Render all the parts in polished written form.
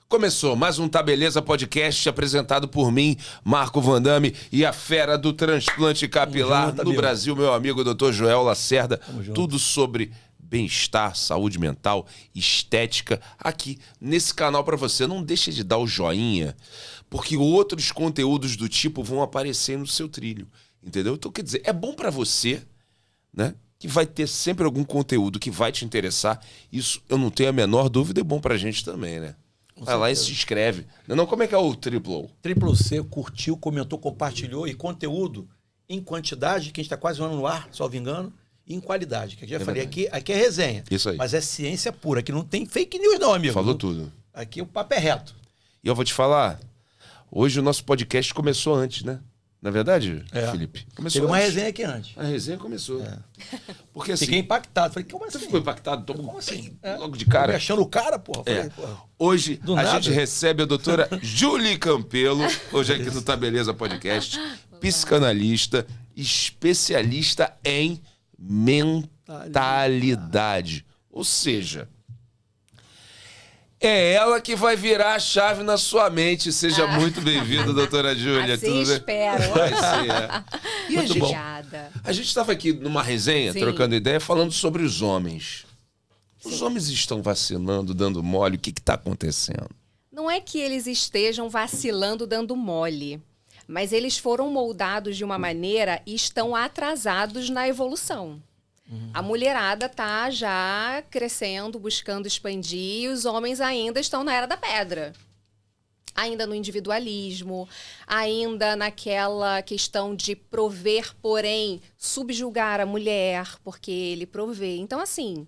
Começou mais um Tá Beleza Podcast apresentado por mim, Marco Vandame, e a fera do transplante capilar no Brasil, meu amigo Dr. Joel Lacerda. Tudo sobre bem-estar, saúde mental, estética, aqui nesse canal para você. Não deixe de dar o joinha, porque outros conteúdos do tipo vão aparecer no seu trilho, entendeu? Então, quer dizer, é bom para você, né? Que vai ter sempre algum conteúdo que vai te interessar. Isso, eu não tenho a menor dúvida, é bom pra gente também, né? Vai lá e se inscreve. Não, como é que é o Triplo? Triplo C, curtiu, comentou, compartilhou, e conteúdo em quantidade, que a gente está quase um ano no ar, salvo engano, e em qualidade, que eu já falei, aqui é resenha. Isso aí. Mas é ciência pura, aqui não tem fake news não, amigo. Falou tudo. Aqui o papo é reto. E eu vou te falar, hoje o nosso podcast começou antes, né? Na verdade, Felipe? Começou Teve uma resenha aqui antes. A resenha começou. Porque assim... Fiquei impactado. Falei, como assim? Você ficou impactado? Como assim? Logo de cara? Achando o cara, porra. Falei, porra. Hoje gente recebe a doutora Julie Campelo, hoje aqui no Tá Beleza Podcast, psicanalista, especialista em mentalidade. Ou seja... é ela que vai virar a chave na sua mente. Seja muito bem-vinda, doutora Júlia. Assim espero. Vai ser. E muito obrigada. A gente estava aqui numa resenha, trocando ideia, falando sobre os homens. Os homens estão vacilando, dando mole. O que está acontecendo? Não é que eles estejam vacilando, dando mole. Mas eles foram moldados de uma maneira e estão atrasados na evolução. A mulherada tá já crescendo, buscando expandir, e os homens ainda estão na era da pedra. Ainda no individualismo, ainda naquela questão de prover, porém, subjugar a mulher, porque ele provê. Então, assim,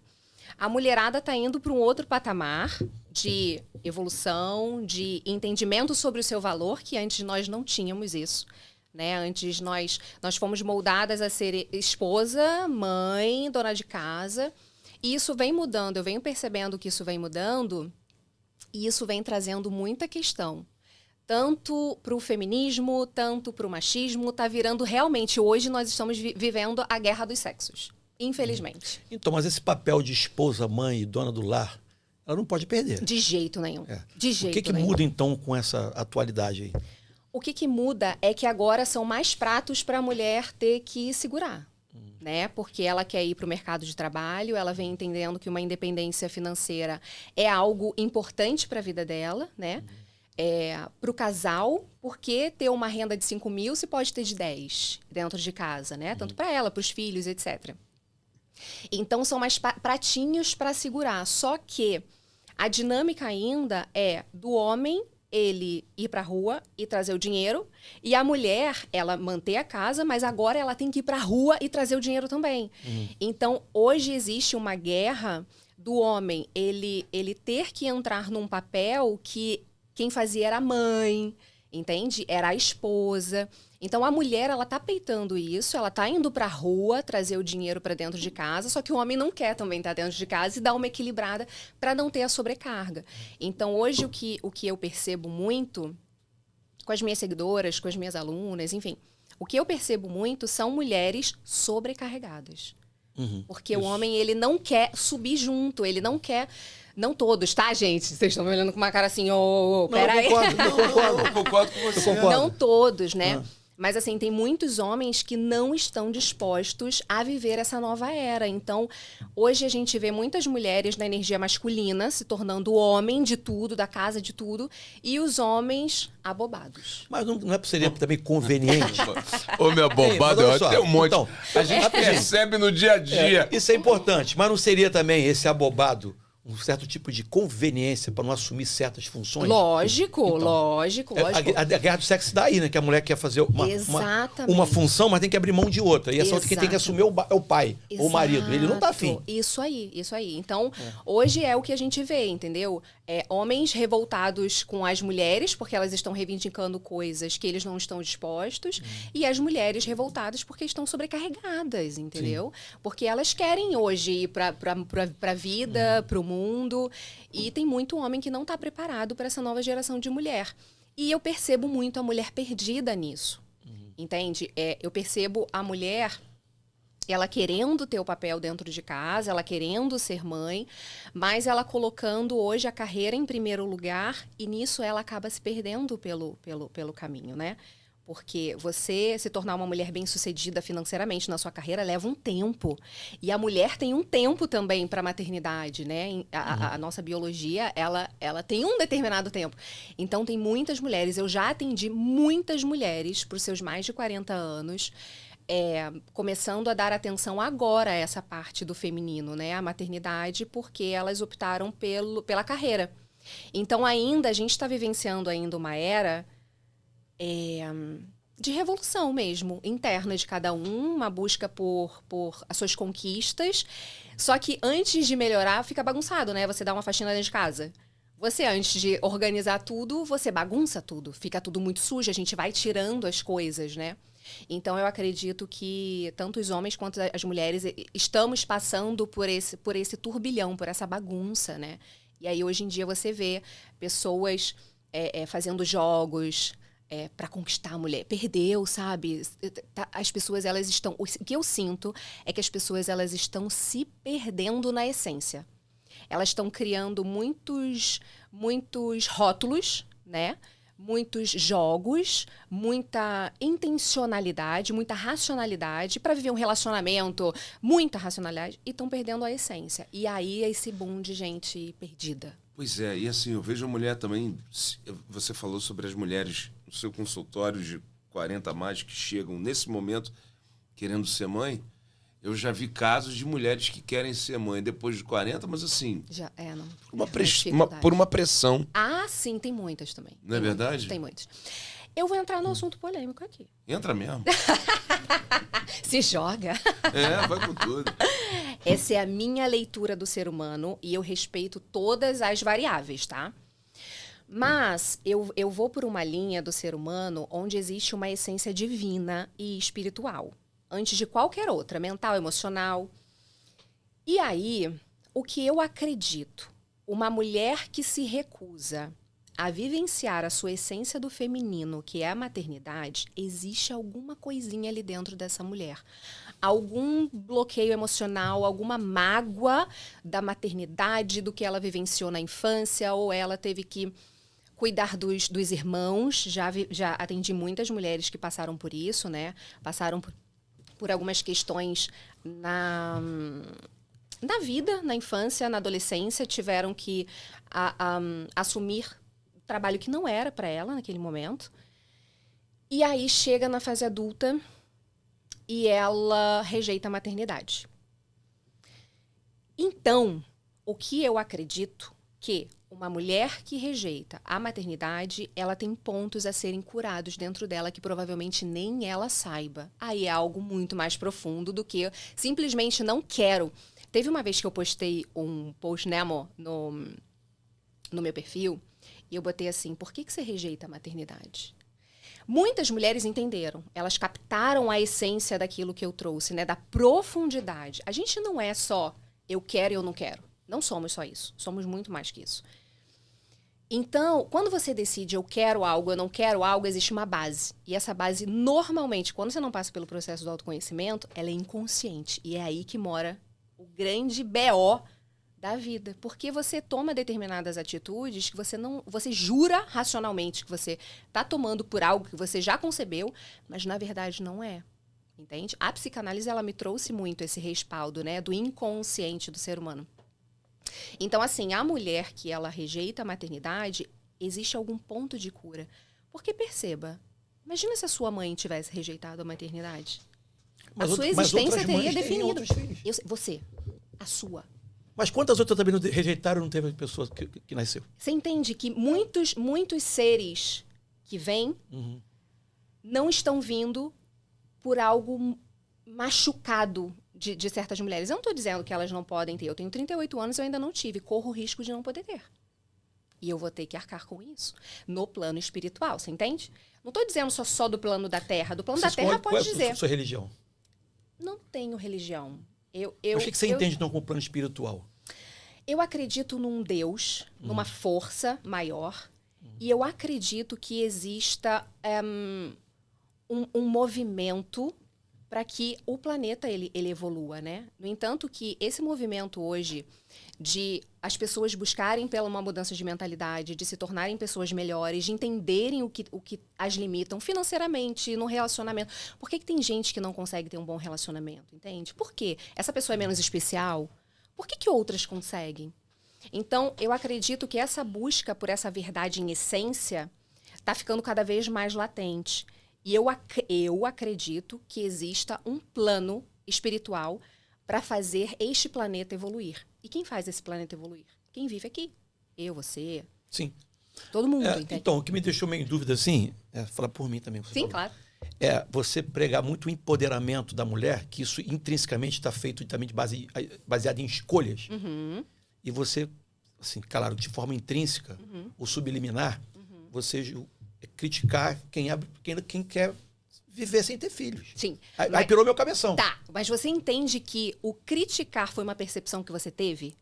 a mulherada tá indo para um outro patamar de evolução, de entendimento sobre o seu valor, que antes nós não tínhamos isso. Né? Antes nós fomos moldadas a ser esposa, mãe, dona de casa. E isso vem mudando, eu venho percebendo que isso vem mudando e isso vem trazendo muita questão. Tanto para o feminismo, tanto para o machismo, está virando realmente, hoje nós estamos vivendo a guerra dos sexos, infelizmente. Então, mas esse papel de esposa, mãe e dona do lar, ela não pode perder. De jeito nenhum. De jeito nenhum. O que muda então com essa atualidade aí? O que muda é que agora são mais pratos para a mulher ter que segurar, né? Porque ela quer ir para o mercado de trabalho, ela vem entendendo que uma independência financeira é algo importante para a vida dela, né? Para o casal, porque ter uma renda de 5 mil se pode ter de 10 dentro de casa, né? Tanto para ela, para os filhos, etc. Então, são mais pratinhos para segurar. Só que a dinâmica ainda é do homem ele ir para a rua e trazer o dinheiro, e a mulher, ela manter a casa, mas agora ela tem que ir para a rua e trazer o dinheiro também. Então, hoje existe uma guerra do homem, ele ter que entrar num papel que quem fazia era a mãe, entende? Era a esposa. Então, a mulher, ela tá peitando isso, ela tá indo pra rua trazer o dinheiro para dentro de casa, só que o homem não quer também estar dentro de casa e dar uma equilibrada para não ter a sobrecarga. Então, hoje, o que eu percebo muito com as minhas seguidoras, com as minhas alunas, enfim, o que eu percebo muito são mulheres sobrecarregadas. Porque o homem, ele não quer subir junto, ele não quer... Não todos, tá, gente? Vocês estão me olhando com uma cara assim, peraí. Eu concordo com você. Não todos, né? Mas, assim, tem muitos homens que não estão dispostos a viver essa nova era. Então, hoje a gente vê muitas mulheres na energia masculina se tornando homem de tudo, da casa de tudo, e os homens abobados. Mas não seria também conveniente? Ô, meu abobado, tem um monte. Então, a gente percebe no dia a dia. Isso é importante, mas não seria também esse abobado um certo tipo de conveniência para não assumir certas funções? Lógico, então, lógico. A guerra do sexo daí, né? Que a mulher quer fazer uma função, mas tem que abrir mão de outra. E essa outra quem tem que assumir é o pai ou o marido. Ele não tá afim. Isso aí. Então, hoje é o que a gente vê, entendeu? Homens revoltados com as mulheres, porque elas estão reivindicando coisas que eles não estão dispostos, e as mulheres revoltadas porque estão sobrecarregadas, entendeu? Sim. Porque elas querem hoje ir pra vida, pro mundo, e tem muito homem que não está preparado para essa nova geração de mulher. E eu percebo muito a mulher perdida nisso, entende? Eu percebo a mulher ela querendo ter o papel dentro de casa, ela querendo ser mãe, mas ela colocando hoje a carreira em primeiro lugar e nisso ela acaba se perdendo pelo caminho, né? Porque você se tornar uma mulher bem-sucedida financeiramente na sua carreira leva um tempo. E a mulher tem um tempo também para a maternidade, né? A nossa biologia, ela tem um determinado tempo. Então, tem muitas mulheres. Eu já atendi muitas mulheres para os seus mais de 40 anos, começando a dar atenção agora a essa parte do feminino, né? A maternidade, porque elas optaram pela carreira. Então, ainda, a gente está vivenciando ainda uma era de revolução mesmo, interna de cada um, uma busca por as suas conquistas. Só que antes de melhorar, fica bagunçado, né? Você dá uma faxina dentro de casa. Você, antes de organizar tudo, você bagunça tudo. Fica tudo muito sujo, a gente vai tirando as coisas, né? Então, eu acredito que tanto os homens quanto as mulheres estamos passando por esse turbilhão, por essa bagunça, né? E aí, hoje em dia, você vê pessoas fazendo jogos para conquistar a mulher. Perdeu, sabe? As pessoas, elas estão... O que eu sinto é que as pessoas, elas estão se perdendo na essência. Elas estão criando muitos rótulos, né? Muitos jogos, muita intencionalidade, muita racionalidade para viver um relacionamento, muita racionalidade, e estão perdendo a essência. E aí é esse boom de gente perdida. Pois é, e assim, eu vejo a mulher também, você falou sobre as mulheres no seu consultório de 40 a mais que chegam nesse momento querendo ser mãe. Eu já vi casos de mulheres que querem ser mãe depois de 40, mas assim... Não. Por uma pressão. Ah, sim, tem muitas também. Não é verdade? Tem muitas. Eu vou entrar no assunto polêmico aqui. Entra mesmo. Se joga. Vai com tudo. Essa é a minha leitura do ser humano e eu respeito todas as variáveis, tá? Mas eu vou por uma linha do ser humano onde existe uma essência divina e espiritual. Antes de qualquer outra, mental, emocional. E aí, o que eu acredito? Uma mulher que se recusa a vivenciar a sua essência do feminino, que é a maternidade, existe alguma coisinha ali dentro dessa mulher. Algum bloqueio emocional, alguma mágoa da maternidade, do que ela vivenciou na infância, ou ela teve que cuidar dos irmãos. Já atendi muitas mulheres que passaram por isso, né? Passaram por algumas questões na vida, na infância, na adolescência, tiveram que assumir trabalho que não era para ela naquele momento. E aí chega na fase adulta e ela rejeita a maternidade. Então, o que eu acredito que uma mulher que rejeita a maternidade, ela tem pontos a serem curados dentro dela que provavelmente nem ela saiba. Aí é algo muito mais profundo do que simplesmente não quero. Teve uma vez que eu postei um post, né, amor, no meu perfil, e eu botei assim: por que você rejeita a maternidade? Muitas mulheres entenderam, elas captaram a essência daquilo que eu trouxe, né, da profundidade. A gente não é só eu quero e eu não quero. Não somos só isso, somos muito mais que isso. Então, quando você decide eu quero algo, eu não quero algo, existe uma base. E essa base, normalmente, quando você não passa pelo processo do autoconhecimento, ela é inconsciente. E é aí que mora o grande BO da vida. Porque você toma determinadas atitudes que você jura racionalmente que você está tomando por algo que você já concebeu, mas na verdade não é. Entende? A psicanálise, ela me trouxe muito esse respaldo, né, do inconsciente do ser humano. Então, assim, a mulher que ela rejeita a maternidade, existe algum ponto de cura. Porque, perceba, imagina se a sua mãe tivesse rejeitado a maternidade. A sua existência teria definido. Você, a sua. Mas quantas outras também não rejeitaram, não teve pessoa que nasceu? Você entende que muitos seres que vêm não estão vindo por algo machucado de certas mulheres. Eu não estou dizendo que elas não podem ter. Eu tenho 38 anos e eu ainda não tive. Corro o risco de não poder ter. E eu vou ter que arcar com isso. No plano espiritual, você entende? Não estou dizendo só do plano da Terra. Do plano da Terra pode dizer. Qual é a sua religião? Não tenho religião. Mas o que você entende então com o plano espiritual? Eu acredito num Deus, numa força maior. E eu acredito que exista um movimento para que o planeta ele evolua, né? No entanto, que esse movimento hoje de as pessoas buscarem pela uma mudança de mentalidade, de se tornarem pessoas melhores, de entenderem o que as limitam financeiramente, no relacionamento. Por que tem gente que não consegue ter um bom relacionamento, entende? Por quê? Essa pessoa é menos especial? Por que outras conseguem? Então, eu acredito que essa busca por essa verdade em essência está ficando cada vez mais latente. E eu acredito que exista um plano espiritual para fazer este planeta evoluir. E quem faz esse planeta evoluir? Quem vive aqui. Eu, você. Sim. Todo mundo, entende? Então, o que me deixou meio em dúvida, assim, falar por mim também. Sim, claro. É você pregar muito o empoderamento da mulher, que isso intrinsecamente está feito também baseado em escolhas. Uhum. E você, assim, claro, de forma intrínseca, ou subliminar, você criticar quem quer viver sem ter filhos. Sim. Aí pirou meu cabeção. Tá, mas você entende que o criticar foi uma percepção que você teve?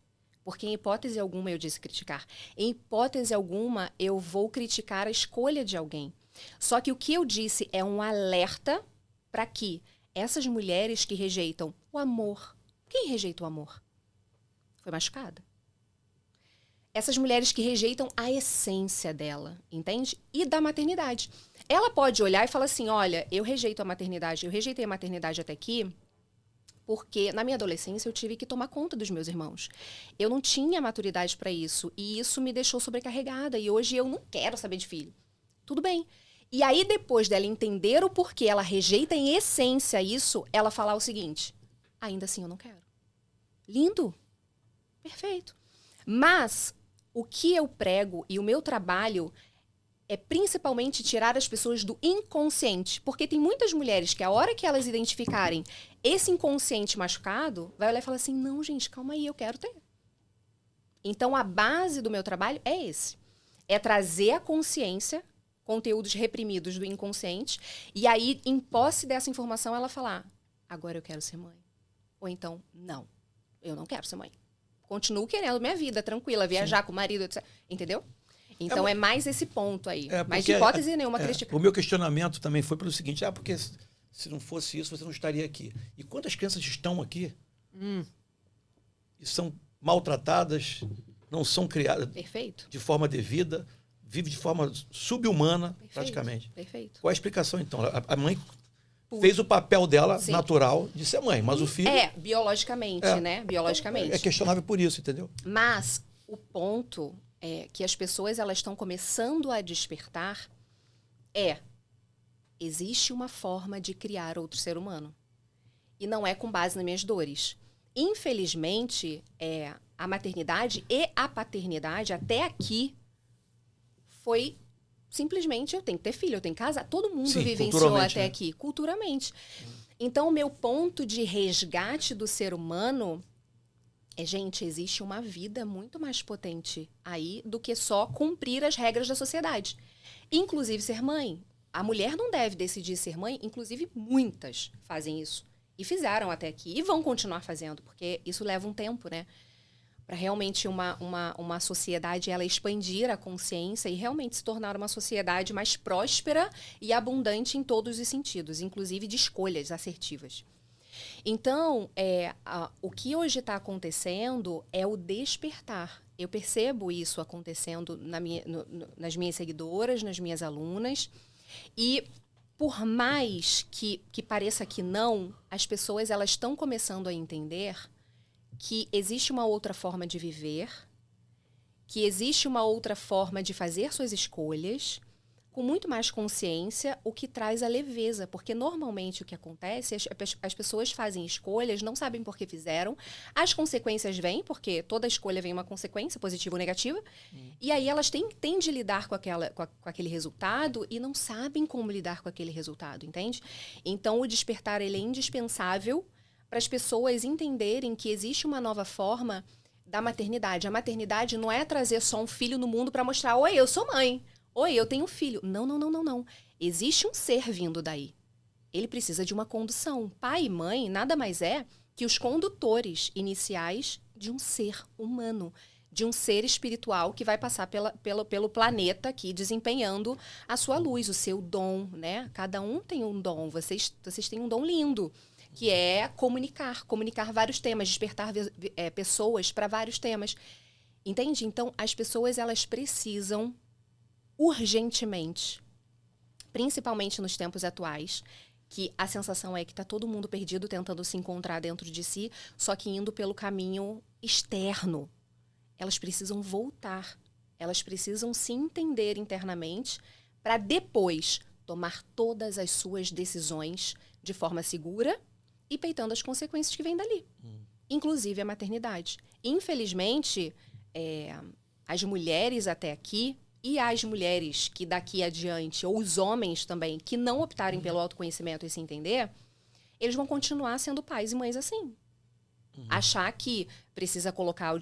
Porque em hipótese alguma eu disse criticar. Em hipótese alguma eu vou criticar a escolha de alguém. Só que o que eu disse é um alerta para que essas mulheres que rejeitam o amor... Quem rejeita o amor? Foi machucada. Essas mulheres que rejeitam a essência dela, entende? E da maternidade. Ela pode olhar e falar assim, olha, eu rejeitei a maternidade até aqui, porque na minha adolescência eu tive que tomar conta dos meus irmãos. Eu não tinha maturidade para isso, e isso me deixou sobrecarregada, e hoje eu não quero saber de filho. Tudo bem. E aí, depois dela entender o porquê ela rejeita em essência isso, ela falar o seguinte, ainda assim eu não quero. Lindo. Perfeito. Mas o que eu prego e o meu trabalho é principalmente tirar as pessoas do inconsciente. Porque tem muitas mulheres que a hora que elas identificarem esse inconsciente machucado, vai olhar e falar assim, não, gente, calma aí, eu quero ter. Então, a base do meu trabalho é esse. É trazer a consciência, conteúdos reprimidos do inconsciente, e aí, em posse dessa informação, ela falar, agora eu quero ser mãe. Ou então, não, eu não quero ser mãe. Continuo querendo minha vida tranquila, viajar com o marido, etc. Entendeu? Então é mais esse ponto aí. Mas de hipótese nenhuma crítica. O meu questionamento também foi pelo seguinte, porque se não fosse isso, você não estaria aqui. E quantas crianças estão aqui e são maltratadas, não são criadas de forma devida, vivem de forma subhumana, praticamente. Perfeito. Qual a explicação, então? A mãe fez o papel dela natural de ser mãe, mas o filho... biologicamente, né? Biologicamente. É questionável por isso, entendeu? Mas o ponto é que as pessoas elas estão começando a despertar existe uma forma de criar outro ser humano. E não é com base nas minhas dores. Infelizmente, a maternidade e a paternidade, até aqui, foi... Simplesmente, eu tenho que ter filho, eu tenho que casar. Todo mundo vivenciou até aqui, culturalmente. Então, o meu ponto de resgate do ser humano gente, existe uma vida muito mais potente aí do que só cumprir as regras da sociedade. Inclusive ser mãe. A mulher não deve decidir ser mãe, inclusive muitas fazem isso. E fizeram até aqui, e vão continuar fazendo, porque isso leva um tempo, né? Para realmente uma sociedade ela expandir a consciência e realmente se tornar uma sociedade mais próspera e abundante em todos os sentidos, inclusive de escolhas assertivas. Então, o que hoje está acontecendo é o despertar. Eu percebo isso acontecendo nas minhas seguidoras, nas minhas alunas, e por mais que pareça que não, as pessoas elas estão começando a entender que existe uma outra forma de viver, que existe uma outra forma de fazer suas escolhas, com muito mais consciência, o que traz a leveza. Porque normalmente o que acontece, as pessoas fazem escolhas, não sabem por que fizeram, as consequências vêm, porque toda escolha vem uma consequência, positiva ou negativa, e aí elas têm de lidar com aquele resultado e não sabem como lidar com aquele resultado, entende? Então o despertar ele é indispensável para as pessoas entenderem que existe uma nova forma da maternidade. A maternidade não é trazer só um filho no mundo para mostrar, oi, eu sou mãe, oi, eu tenho um filho. Não. Existe um ser vindo daí. Ele precisa de uma condução. Pai e mãe nada mais é que os condutores iniciais de um ser humano, de um ser espiritual que vai passar pelo planeta aqui, desempenhando a sua luz, o seu dom, né? Cada um tem um dom. Vocês têm um dom lindo, que é comunicar vários temas, despertar pessoas para vários temas. Entende? Então, as pessoas, elas precisam urgentemente, principalmente nos tempos atuais, que a sensação é que está todo mundo perdido tentando se encontrar dentro de si, só que indo pelo caminho externo. Elas precisam voltar, elas precisam se entender internamente para depois tomar todas as suas decisões de forma segura e peitando as consequências que vêm dali, inclusive a maternidade. Infelizmente, as mulheres até aqui e as mulheres que daqui adiante, ou os homens também, que não optarem pelo autoconhecimento e se entender, eles vão continuar sendo pais e mães assim. Achar que precisa colocar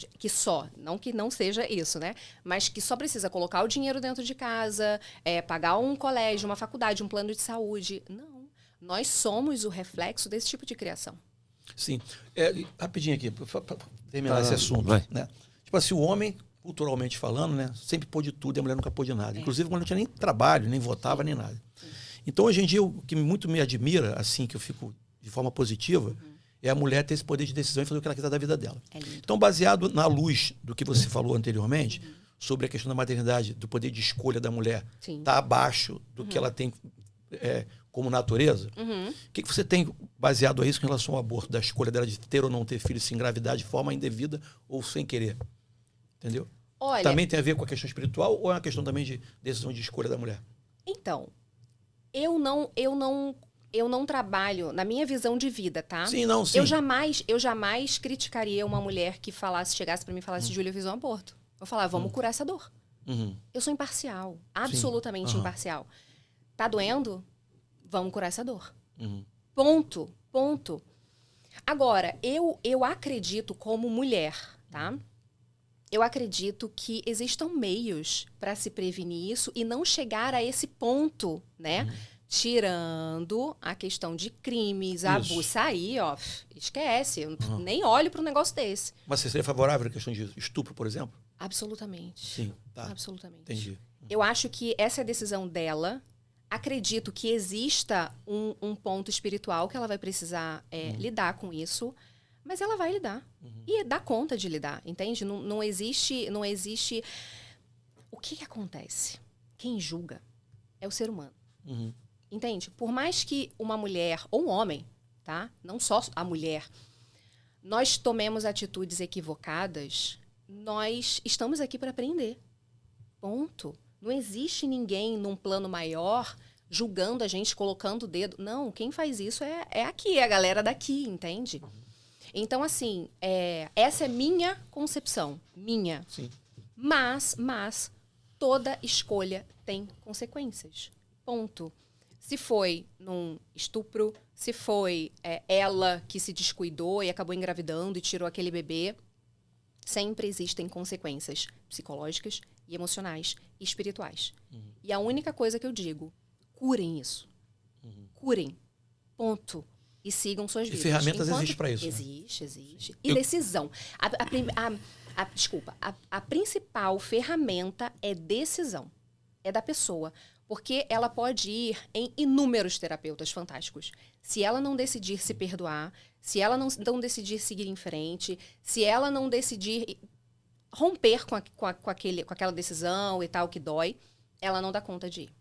não que não seja isso, né? Mas que só precisa colocar o dinheiro dentro de casa, pagar um colégio, uma faculdade, um plano de saúde. Não. Nós somos o reflexo desse tipo de criação. Sim. Rapidinho aqui, para terminar esse assunto. Né? Tipo assim, o homem, culturalmente falando, né, sempre pôde tudo e a mulher nunca pôde nada. Inclusive, a mulher não tinha nem trabalho, nem votava, nem nada. Então, hoje em dia, o que muito me admira, assim, que eu fico de forma positiva, é a mulher ter esse poder de decisão e fazer o que ela quiser da vida dela. Então, baseado na luz do que você falou anteriormente, sobre a questão da maternidade, do poder de escolha da mulher, tá abaixo do que ela tem como natureza, o que você tem baseado a isso em relação ao aborto, da escolha dela de ter ou não ter filho, se engravidar de forma indevida ou sem querer? Entendeu? Olha, também tem a ver com a questão espiritual ou é uma questão também de decisão de escolha da mulher? Então, eu não trabalho na minha visão de vida, tá? Sim, não, sim. Eu jamais criticaria uma mulher que chegasse pra mim e falasse, Júlia, eu fiz um aborto. Eu falava, vamos curar essa dor. Eu sou imparcial, absolutamente imparcial. Tá doendo? Vamos curar essa dor. Ponto. Agora, eu acredito como mulher, tá? Eu acredito que existam meios para se prevenir isso e não chegar a esse ponto, né? Tirando a questão de crimes, abuso, aí, ó, esquece. Eu nem olho para um negócio desse. Mas você seria favorável à questão de estupro, por exemplo? Absolutamente. Sim, tá. Absolutamente. Entendi. Eu acho que essa é a decisão dela. Acredito que exista um ponto espiritual que ela vai precisar lidar com isso. Mas ela vai lidar. E dá conta de lidar, entende? Não existe... O que acontece? Quem julga é o ser humano. Entende? Por mais que uma mulher, ou um homem, tá? Não só a mulher, nós tomemos atitudes equivocadas, nós estamos aqui para aprender. Ponto. Não existe ninguém num plano maior julgando a gente, colocando o dedo. Não, quem faz isso é aqui, é a galera daqui, entende? Então, assim, essa é minha concepção. Minha. Sim. Mas toda escolha tem consequências. Ponto. Se foi num estupro, se foi ela que se descuidou e acabou engravidando e tirou aquele bebê, sempre existem consequências psicológicas e emocionais e espirituais. E a única coisa que eu digo, curem isso. Curem. Ponto. E sigam suas vidas. E ferramentas existem para isso. Existe. E decisão. A principal ferramenta é decisão. É da pessoa. Porque ela pode ir em inúmeros terapeutas fantásticos. Se ela não decidir se perdoar, se ela não decidir seguir em frente, se ela não decidir romper com aquela decisão e tal que dói, ela não dá conta de ir.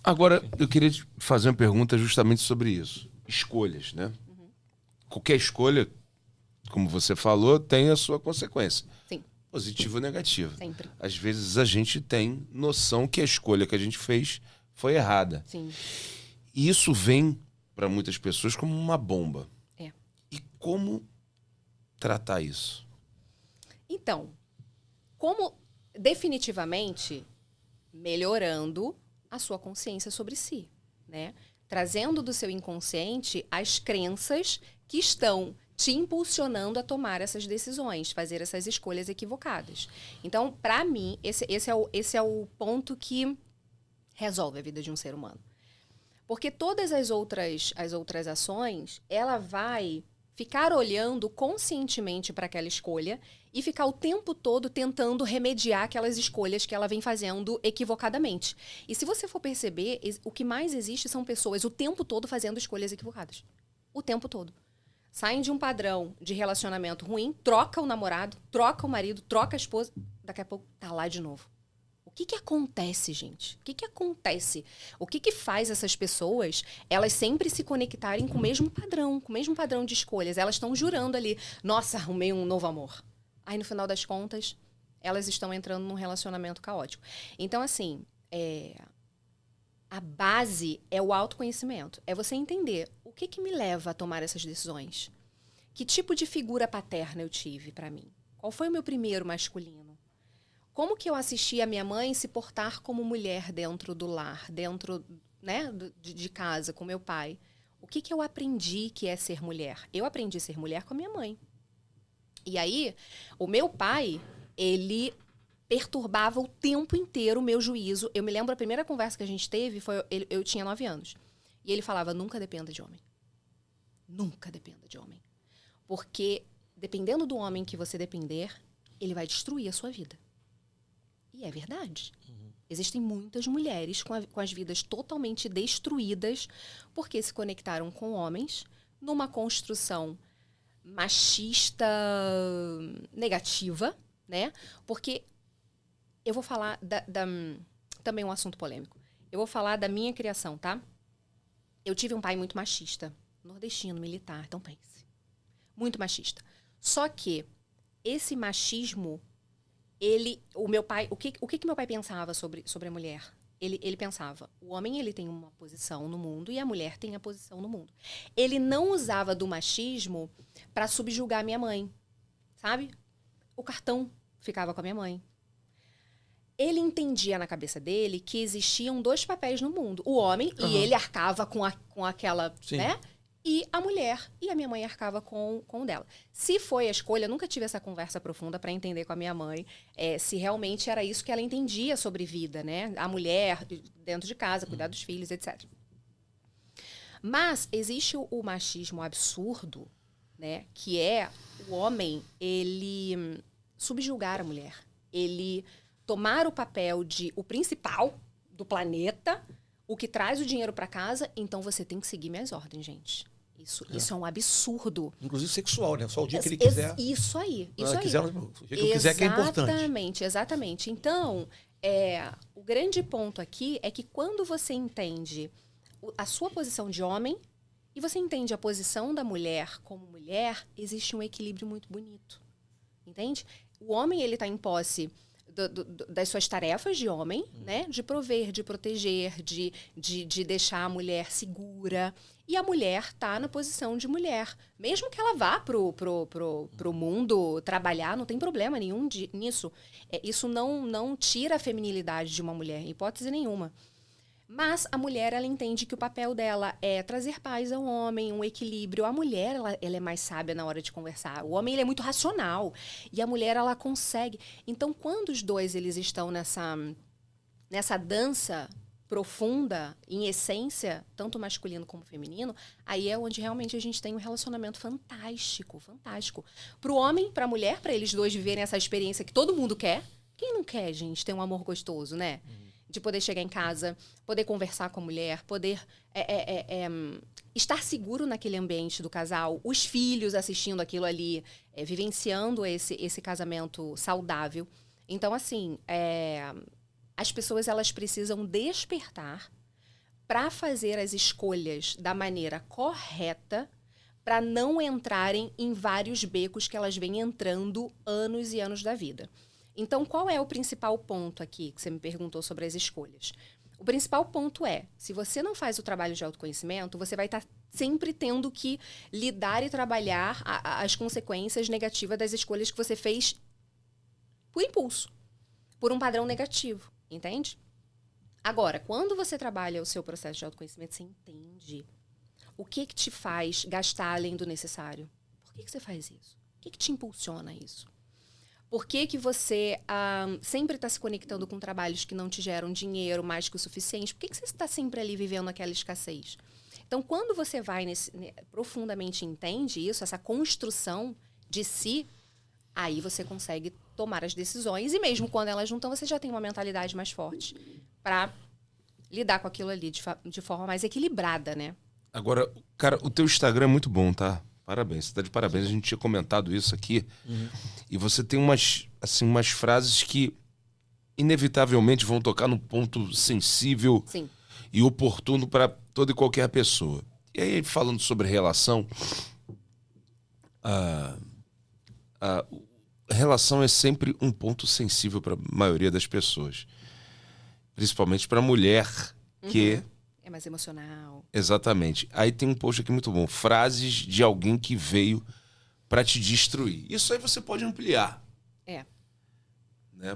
Agora, eu queria te fazer uma pergunta justamente sobre isso. Escolhas, né? Qualquer escolha, como você falou, tem a sua consequência. Sim. Positiva ou negativa. Sempre. Às vezes a gente tem noção que a escolha que a gente fez foi errada. Sim. E isso vem para muitas pessoas como uma bomba. E como tratar isso? Então, como definitivamente melhorando a sua consciência sobre si, né? Trazendo do seu inconsciente as crenças que estão te impulsionando a tomar essas decisões, fazer essas escolhas equivocadas. Então, para mim, esse é o ponto que resolve a vida de um ser humano. Porque todas as outras ações, ela vai ficar olhando conscientemente para aquela escolha e ficar o tempo todo tentando remediar aquelas escolhas que ela vem fazendo equivocadamente. E se você for perceber, o que mais existe são pessoas o tempo todo fazendo escolhas equivocadas. O tempo todo. Saem de um padrão de relacionamento ruim, troca o namorado, troca o marido, troca a esposa, daqui a pouco tá lá de novo. O que acontece, gente? O que acontece? O que faz essas pessoas, elas sempre se conectarem com o mesmo padrão de escolhas? Elas estão jurando ali, nossa, arrumei um novo amor. Aí, no final das contas, elas estão entrando num relacionamento caótico. Então, assim, a base é o autoconhecimento. É você entender o que me leva a tomar essas decisões. Que tipo de figura paterna eu tive para mim? Qual foi o meu primeiro masculino? Como que eu assisti a minha mãe se portar como mulher dentro do lar, dentro, né, de casa, com meu pai? O que eu aprendi que é ser mulher? Eu aprendi a ser mulher com a minha mãe. E aí, o meu pai, ele perturbava o tempo inteiro o meu juízo. Eu me lembro, a primeira conversa que a gente teve, eu tinha 9 anos. E ele falava, nunca dependa de homem. Nunca dependa de homem. Porque, dependendo do homem que você depender, ele vai destruir a sua vida. E é verdade. Existem muitas mulheres com as vidas totalmente destruídas porque se conectaram com homens numa construção machista negativa, né? Porque eu vou falar também um assunto polêmico. Eu vou falar da minha criação, tá? Eu tive um pai muito machista, nordestino, militar, então pense. Muito machista. Só que esse machismo, o meu pai, o que meu pai pensava sobre a mulher? Ele pensava, o homem ele tem uma posição no mundo e a mulher tem a posição no mundo. Ele não usava do machismo para subjugar minha mãe, sabe? O cartão ficava com a minha mãe. Ele entendia na cabeça dele que existiam 2 papéis no mundo. O homem, e ele arcava com aquela, sim, né? E a mulher, e a minha mãe arcava com o dela. Se foi a escolha, eu nunca tive essa conversa profunda para entender com a minha mãe se realmente era isso que ela entendia sobre vida, né? A mulher dentro de casa, cuidar dos filhos, etc. Mas existe o machismo absurdo, né? Que é o homem, ele subjugar a mulher. Ele tomar o papel de o principal do planeta, o que traz o dinheiro para casa, então você tem que seguir minhas ordens, gente. Isso é um absurdo. Inclusive sexual, né? Só o dia que ele quiser. Isso aí. O dia que eu quiser, que é importante. Exatamente. Então, o grande ponto aqui é que quando você entende a sua posição de homem e você entende a posição da mulher como mulher, existe um equilíbrio muito bonito. Entende? O homem, ele está em posse das suas tarefas de homem, né? De prover, de proteger, de deixar a mulher segura. E a mulher está na posição de mulher. Mesmo que ela vá pro mundo trabalhar, não tem problema nenhum nisso. Isso não tira a feminilidade de uma mulher, em hipótese nenhuma. Mas a mulher, ela entende que o papel dela é trazer paz ao homem, um equilíbrio. A mulher, ela é mais sábia na hora de conversar. O homem, ele é muito racional. E a mulher, ela consegue. Então, quando os dois eles estão nessa dança profunda, em essência, tanto masculino como feminino, aí é onde realmente a gente tem um relacionamento fantástico, fantástico. Pro homem, pra mulher, pra eles dois viverem essa experiência que todo mundo quer. Quem não quer, gente, ter um amor gostoso, né? De poder chegar em casa, poder conversar com a mulher, poder estar seguro naquele ambiente do casal, os filhos assistindo aquilo ali, vivenciando esse casamento saudável. Então, assim, as pessoas elas precisam despertar para fazer as escolhas da maneira correta, para não entrarem em vários becos que elas vêm entrando anos e anos da vida. Então, qual é o principal ponto aqui que você me perguntou sobre as escolhas? O principal ponto é, se você não faz o trabalho de autoconhecimento, você vai estar sempre tendo que lidar e trabalhar as consequências negativas das escolhas que você fez por impulso, por um padrão negativo, entende? Agora, quando você trabalha o seu processo de autoconhecimento, você entende o que te faz gastar além do necessário. Por que você faz isso? O que te impulsiona isso? Por que você sempre está se conectando com trabalhos que não te geram dinheiro mais que o suficiente? Por que você está sempre ali vivendo aquela escassez? Então, quando você vai profundamente entende isso, essa construção de si, aí você consegue tomar as decisões. E mesmo quando elas não estão, você já tem uma mentalidade mais forte para lidar com aquilo ali de forma mais equilibrada, né? Agora, cara, o teu Instagram é muito bom, tá? Parabéns, você tá de parabéns. A gente tinha comentado isso aqui. E você tem umas frases que inevitavelmente vão tocar num ponto sensível Sim. e oportuno para toda e qualquer pessoa. E aí, falando sobre relação, a relação é sempre um ponto sensível para a maioria das pessoas. Principalmente para a mulher, que... É mais emocional. Exatamente. Aí tem um post aqui muito bom. Frases de alguém que veio para te destruir. Isso aí você pode ampliar. Né?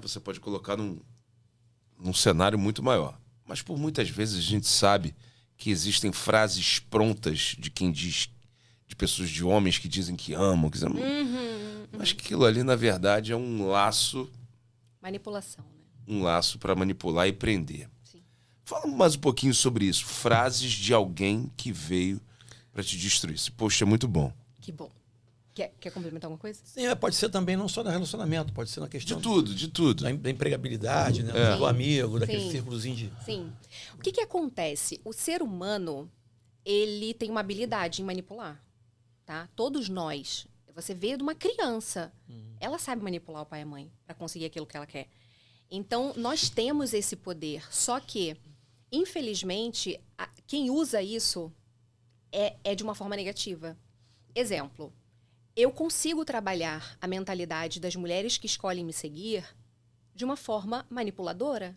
Você pode colocar num cenário muito maior. Mas por muitas vezes a gente sabe que existem frases prontas de quem diz, de pessoas, de homens que dizem que amam. Mas que aquilo ali, na verdade, é um laço... Manipulação, né? Um laço para manipular e prender. Sim. Fala mais um pouquinho sobre isso. Frases de alguém que veio para te destruir. Esse post é muito bom. Que bom. Quer complementar alguma coisa? Sim, pode ser também não só no relacionamento, pode ser na questão... De tudo. Da empregabilidade, né? Do amigo, daquele círculozinho de... Sim. O que acontece? O ser humano, ele tem uma habilidade em manipular, tá? Todos nós. Você vê de uma criança. Ela sabe manipular o pai e a mãe para conseguir aquilo que ela quer. Então, nós temos esse poder. Só que, infelizmente, quem usa isso é de uma forma negativa. Exemplo. Eu consigo trabalhar a mentalidade das mulheres que escolhem me seguir de uma forma manipuladora.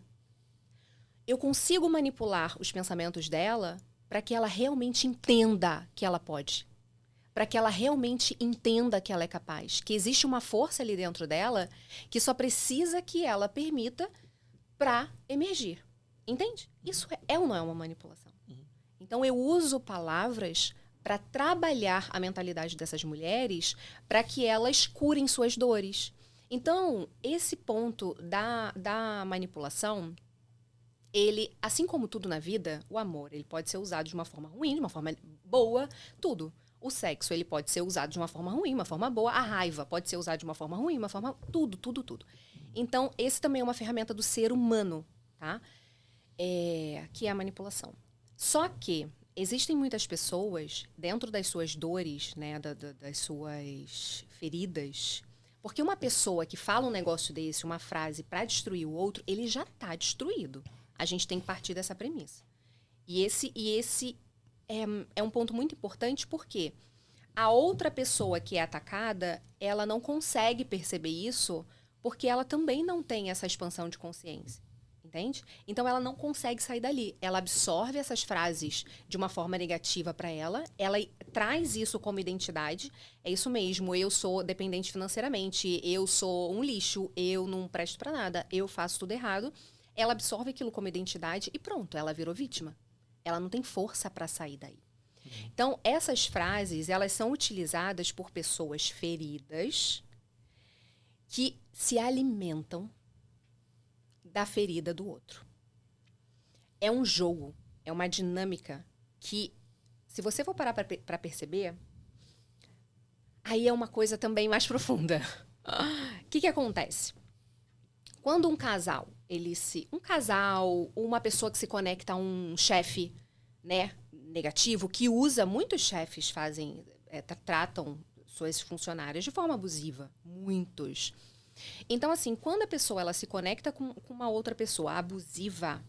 Eu consigo manipular os pensamentos dela para que ela realmente entenda que ela pode. Para que ela realmente entenda que ela é capaz. Que existe uma força ali dentro dela que só precisa que ela permita para emergir. Entende? Isso é ou não é uma manipulação? Então, eu uso palavras para trabalhar a mentalidade dessas mulheres para que elas curem suas dores. Então, esse ponto da manipulação, ele, assim como tudo na vida, o amor, ele pode ser usado de uma forma ruim, de uma forma boa, tudo. O sexo, ele pode ser usado de uma forma ruim, uma forma boa. A raiva pode ser usada de uma forma ruim, uma forma... Tudo. Então, esse também é uma ferramenta do ser humano, tá? Que é a manipulação. Só que existem muitas pessoas, dentro das suas dores, né, das suas feridas, porque uma pessoa que fala um negócio desse, uma frase para destruir o outro, ele já está destruído. A gente tem que partir dessa premissa. E esse é um ponto muito importante porque a outra pessoa que é atacada, ela não consegue perceber isso porque ela também não tem essa expansão de consciência. Entende? Então, ela não consegue sair dali. Ela absorve essas frases de uma forma negativa para ela traz isso como identidade. É isso mesmo, eu sou dependente financeiramente, eu sou um lixo, eu não presto para nada, eu faço tudo errado. Ela absorve aquilo como identidade e pronto, ela virou vítima. Ela não tem força para sair daí. Então, essas frases, elas são utilizadas por pessoas feridas que se alimentam da ferida do outro. É um jogo, é uma dinâmica que, se você for parar para perceber, aí é uma coisa também mais profunda. O que acontece? Quando um casal, uma pessoa que se conecta a um chefe, né, negativo, que usa, muitos chefes tratam suas funcionárias de forma abusiva, muitos. Então, assim, quando a pessoa ela se conecta com uma outra pessoa abusiva,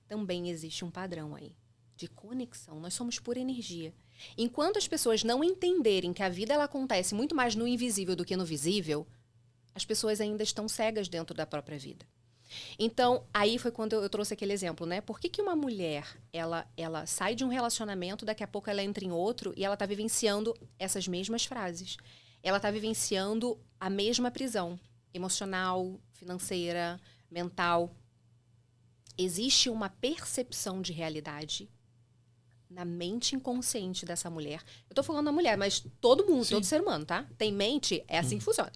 também existe um padrão aí de conexão. Nós somos pura energia. Enquanto as pessoas não entenderem que a vida ela acontece muito mais no invisível do que no visível, as pessoas ainda estão cegas dentro da própria vida. Então, aí foi quando eu trouxe aquele exemplo, né? Por que uma mulher, ela sai de um relacionamento, daqui a pouco ela entra em outro e ela está vivenciando essas mesmas frases? Ela está vivenciando a mesma prisão emocional, financeira, mental. Existe uma percepção de realidade na mente inconsciente dessa mulher. Eu estou falando da mulher, mas todo mundo, todo ser humano, tá? Tem mente, é assim que funciona.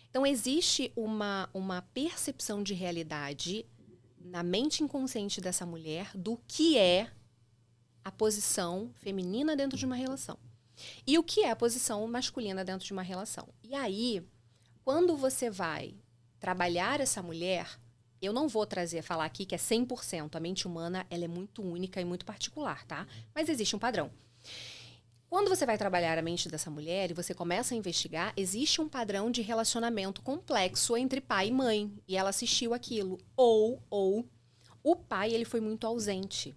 Então, existe uma percepção de realidade na mente inconsciente dessa mulher do que é a posição feminina dentro de uma relação. E o que é a posição masculina dentro de uma relação. E aí, quando você vai trabalhar essa mulher, eu não vou falar aqui que é 100%. A mente humana, ela é muito única e muito particular, tá? Mas existe um padrão. Quando você vai trabalhar a mente dessa mulher e você começa a investigar, existe um padrão de relacionamento complexo entre pai e mãe. E ela assistiu aquilo. Ou o pai, ele foi muito ausente.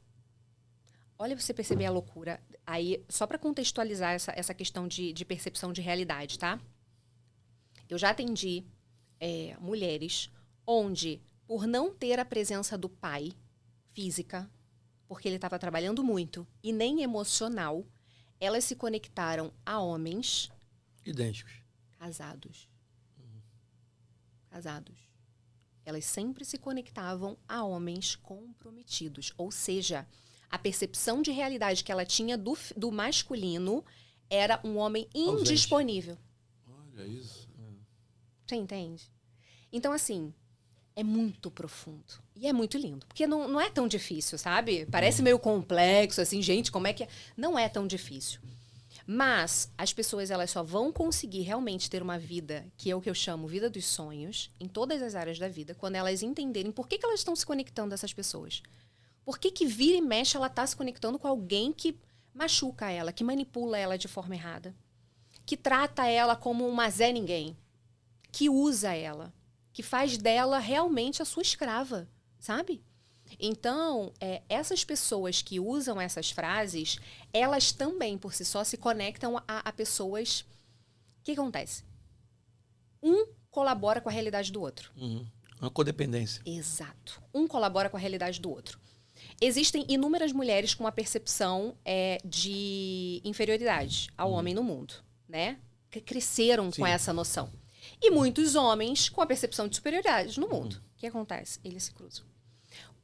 Olha pra você perceber a loucura. Aí, só para contextualizar essa questão de percepção de realidade, tá? Eu já atendi mulheres onde, por não ter a presença do pai física, porque ele estava trabalhando muito, e nem emocional, elas se conectaram a homens... idênticos. Casados. Casados. Elas sempre se conectavam a homens comprometidos. Ou seja, a percepção de realidade que ela tinha do masculino era um homem indisponível. Olha isso. Você entende? Então, assim, é muito profundo. E é muito lindo. Porque não é tão difícil, sabe? Parece meio complexo, assim, gente, como é que é? Não é tão difícil. Mas as pessoas, elas só vão conseguir realmente ter uma vida, que é o que eu chamo vida dos sonhos, em todas as áreas da vida, quando elas entenderem por que elas estão se conectando a essas pessoas. Por que vira e mexe ela está se conectando com alguém que machuca ela, que manipula ela de forma errada, que trata ela como uma Zé Ninguém, que usa ela, que faz dela realmente a sua escrava, sabe? Então, essas pessoas que usam essas frases, elas também, por si só, se conectam a pessoas... O que acontece? Um colabora com a realidade do outro. Uma codependência. Exato. Um colabora com a realidade do outro. Existem inúmeras mulheres com uma percepção de inferioridade ao homem no mundo, né? Que cresceram com essa noção. E muitos homens com a percepção de superioridade no mundo. O que acontece? Eles se cruzam.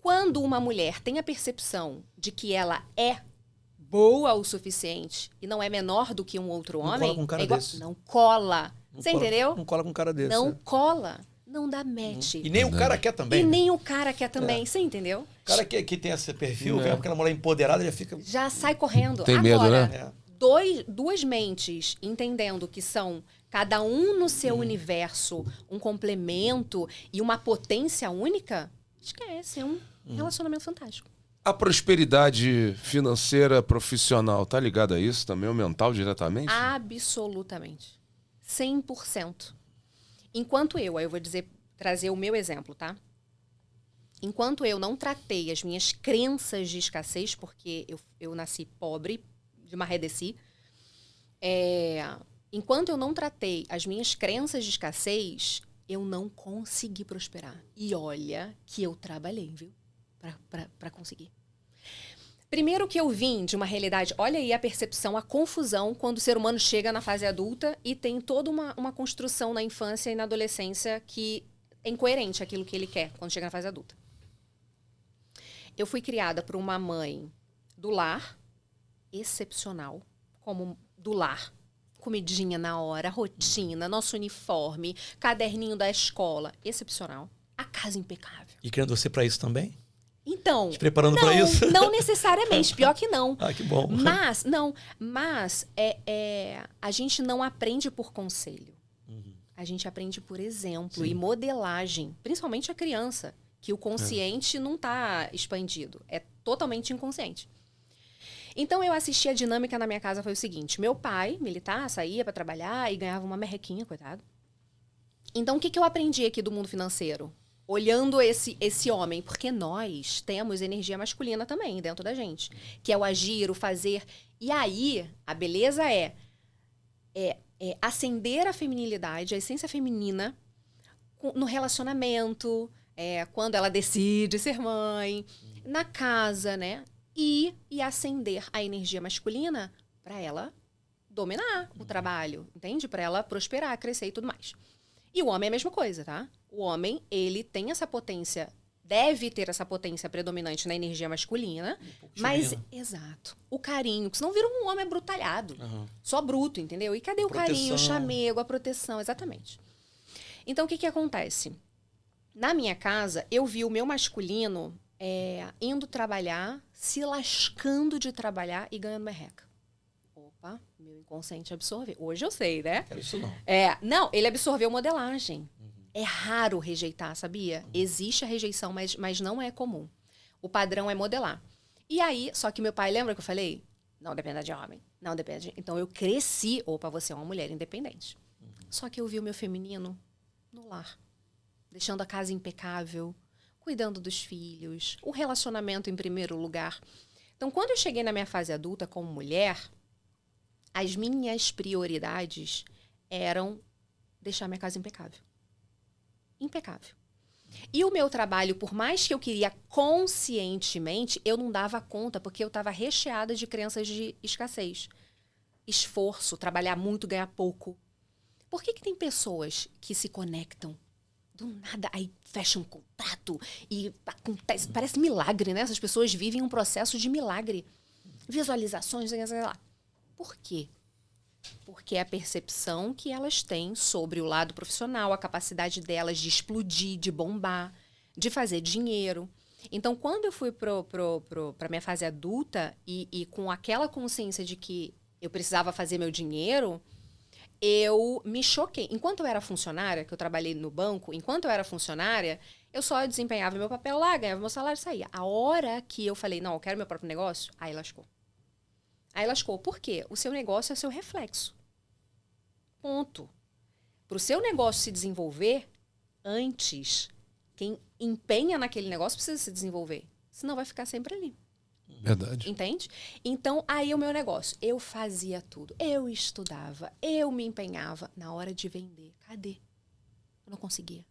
Quando uma mulher tem a percepção de que ela é boa o suficiente e não é menor do que um outro homem... Não cola com um cara desse. Não cola. Você entendeu? Não cola com um cara desse. Não cola. Não dá match. E nem o cara quer também. E nem o cara quer também. Você entendeu? O cara que tem esse perfil, vê aquela mulher empoderada, já fica... Já sai correndo. Tem agora, medo, né? Duas mentes entendendo que são cada um no seu universo, um complemento e uma potência única, esquece, é um relacionamento fantástico. A prosperidade financeira profissional, tá ligada a isso também, o mental diretamente? Absolutamente. 100%. Enquanto aí eu vou trazer o meu exemplo, tá? Enquanto eu não tratei as minhas crenças de escassez, porque eu nasci pobre, de Marredeci, enquanto eu não tratei as minhas crenças de escassez, eu não consegui prosperar. E olha que eu trabalhei, viu? Para conseguir. Primeiro que eu vim de uma realidade... Olha aí a percepção, a confusão quando o ser humano chega na fase adulta e tem toda uma construção na infância e na adolescência que é incoerente aquilo que ele quer quando chega na fase adulta. Eu fui criada por uma mãe do lar, excepcional, como do lar. Comidinha na hora, rotina, nosso uniforme, caderninho da escola, excepcional. A casa impecável. E criando você para isso também? Então, te preparando para isso? Não necessariamente, pior que não. Ah, que bom. Mas a gente não aprende por conselho. A gente aprende por exemplo e modelagem, principalmente a criança, que o consciente não está expandido, é totalmente inconsciente. Então, eu assisti a dinâmica na minha casa, foi o seguinte, meu pai, militar, saía para trabalhar e ganhava uma merrequinha, coitado. Então, o que eu aprendi aqui do mundo financeiro? Olhando esse homem, porque nós temos energia masculina também dentro da gente, que é o agir, o fazer. E aí, a beleza é acender a feminilidade, a essência feminina no relacionamento, quando ela decide ser mãe, na casa, né? E acender a energia masculina para ela dominar o trabalho, entende? Para ela prosperar, crescer e tudo mais. E o homem é a mesma coisa, tá? O homem, ele tem essa potência, deve ter essa potência predominante na energia masculina, mas, exato, o carinho, porque senão vira um homem abrutalhado, só bruto, entendeu? E cadê o carinho, o chamego, a proteção, exatamente. Então, o que acontece? Na minha casa, eu vi o meu masculino indo trabalhar, se lascando de trabalhar e ganhando merreca. Opa, meu inconsciente absorveu. Hoje eu sei, né? Quero isso não. Não, ele absorveu modelagem. É raro rejeitar, sabia? Existe a rejeição, mas não é comum. O padrão é modelar. E aí, só que meu pai, lembra que eu falei? Não dependa de homem. Não depende de... Então eu cresci, opa, você é uma mulher independente. Só que eu vi o meu feminino no lar. Deixando a casa impecável, cuidando dos filhos, o relacionamento em primeiro lugar. Então, quando eu cheguei na minha fase adulta como mulher, as minhas prioridades eram deixar minha casa impecável. Impecável. E o meu trabalho, por mais que eu queria conscientemente, eu não dava conta, porque eu estava recheada de crenças de escassez. Esforço, trabalhar muito, ganhar pouco. Por que tem pessoas que se conectam do nada, aí fecha um contrato e acontece, parece milagre, né? Essas pessoas vivem um processo de milagre. Visualizações, sei lá. Por quê? Porque é a percepção que elas têm sobre o lado profissional, a capacidade delas de explodir, de bombar, de fazer dinheiro. Então, quando eu fui para minha fase adulta e com aquela consciência de que eu precisava fazer meu dinheiro, eu me choquei. Enquanto eu era funcionária, que eu trabalhei no banco, enquanto eu era funcionária, eu só desempenhava meu papel lá, ganhava meu salário e saía. A hora que eu falei, não, eu quero meu próprio negócio, aí lascou. Aí lascou. Por quê? O seu negócio é o seu reflexo. Ponto. Para o seu negócio se desenvolver, antes, quem empenha naquele negócio precisa se desenvolver. Senão vai ficar sempre ali. Verdade. Entende? Então, aí o meu negócio. Eu fazia tudo. Eu estudava. Eu me empenhava. Na hora de vender, cadê? Eu não conseguia.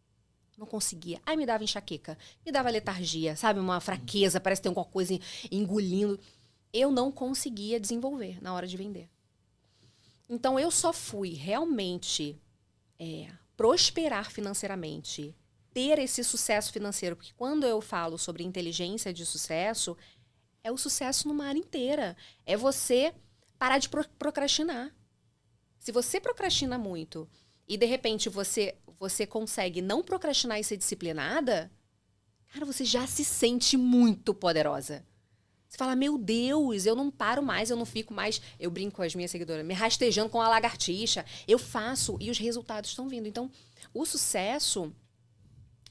Não conseguia. Aí me dava enxaqueca. Me dava letargia, sabe? Uma fraqueza. Parece que tem alguma coisa engolindo. Eu não conseguia desenvolver na hora de vender. Então, eu só fui realmente prosperar financeiramente, ter esse sucesso financeiro, porque quando eu falo sobre inteligência de sucesso, é o sucesso numa área inteira. É você parar de procrastinar. Se você procrastina muito e, de repente, você consegue não procrastinar e ser disciplinada, cara, você já se sente muito poderosa. Você fala, meu Deus, eu não paro mais, eu não fico mais... Eu brinco com as minhas seguidoras, me rastejando com a lagartixa. Eu faço e os resultados estão vindo. Então, o sucesso...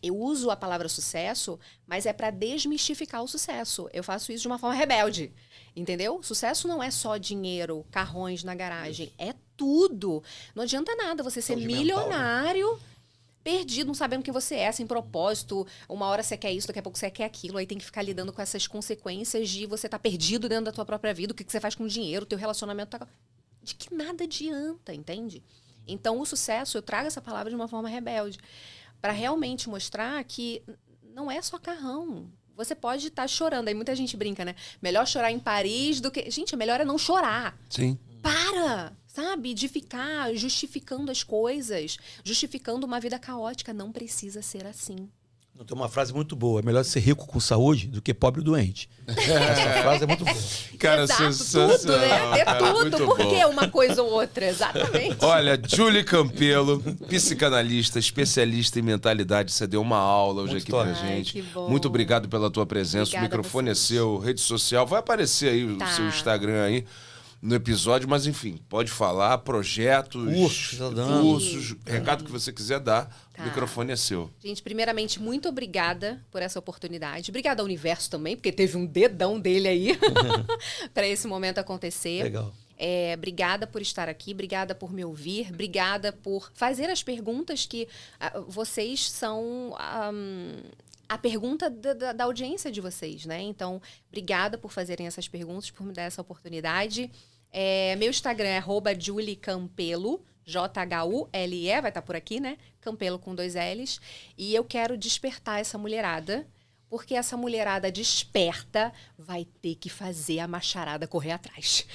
Eu uso a palavra sucesso, mas é para desmistificar o sucesso. Eu faço isso de uma forma rebelde, entendeu? Sucesso não é só dinheiro, carrões na garagem. É tudo. Não adianta nada você ser milionário... Mental, né? Perdido, não sabendo quem você é, sem propósito. Uma hora você quer isso, daqui a pouco você quer aquilo. Aí tem que ficar lidando com essas consequências de você estar perdido dentro da tua própria vida. O que você faz com o dinheiro, o teu relacionamento tá... De que nada adianta, entende? Então, o sucesso, eu trago essa palavra de uma forma rebelde. Para realmente mostrar que não é só carrão. Você pode estar chorando. Aí muita gente brinca, né? Melhor chorar em Paris do que... Gente, melhor é não chorar. Sim. Para, sabe? De ficar justificando as coisas, justificando uma vida caótica. Não precisa ser assim. Tem uma frase muito boa. É melhor ser rico com saúde do que pobre doente. Essa frase é muito boa. Cara, exato, tudo, né? Ter tudo. Por que uma coisa ou outra? Exatamente. Olha, Julie Campelo, psicanalista, especialista em mentalidade. Você deu uma aula hoje aqui pra gente. Que bom. Muito obrigado pela tua presença. Obrigada, o microfone é seu, rede social. Vai aparecer aí o seu Instagram aí no episódio, mas enfim, pode falar, projetos, cursos, recado que você quiser dar, o microfone é seu. Gente, primeiramente, muito obrigada por essa oportunidade. Obrigada ao universo também, porque teve um dedão dele aí para esse momento acontecer. Legal. Obrigada por estar aqui, obrigada por me ouvir, obrigada por fazer as perguntas que vocês são... a pergunta da audiência de vocês, né? Então, obrigada por fazerem essas perguntas, por me dar essa oportunidade. Meu Instagram é @juliecampelo, Jhule, vai estar por aqui, né? Campelo com 2 L's. E eu quero despertar essa mulherada, porque essa mulherada desperta vai ter que fazer a macharada correr atrás.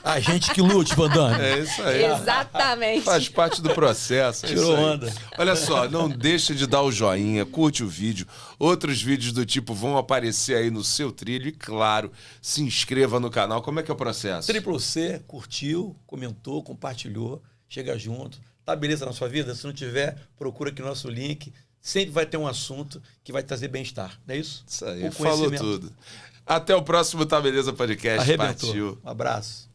A gente que lute, Vandame. É isso aí. Exatamente. Faz parte do processo. Tirou onda. Olha só, não deixa de dar o joinha, curte o vídeo. Outros vídeos do tipo vão aparecer aí no seu trilho. E claro, se inscreva no canal. Como é que é o processo? C, curtiu, comentou, compartilhou, chega junto. Tá beleza na sua vida? Se não tiver, procura aqui o nosso link. sempre vai ter um assunto que vai trazer bem-estar. Não é isso? Isso aí, falou tudo. Até o próximo Tá Beleza Podcast. Arrebentou. Partiu. Um abraço.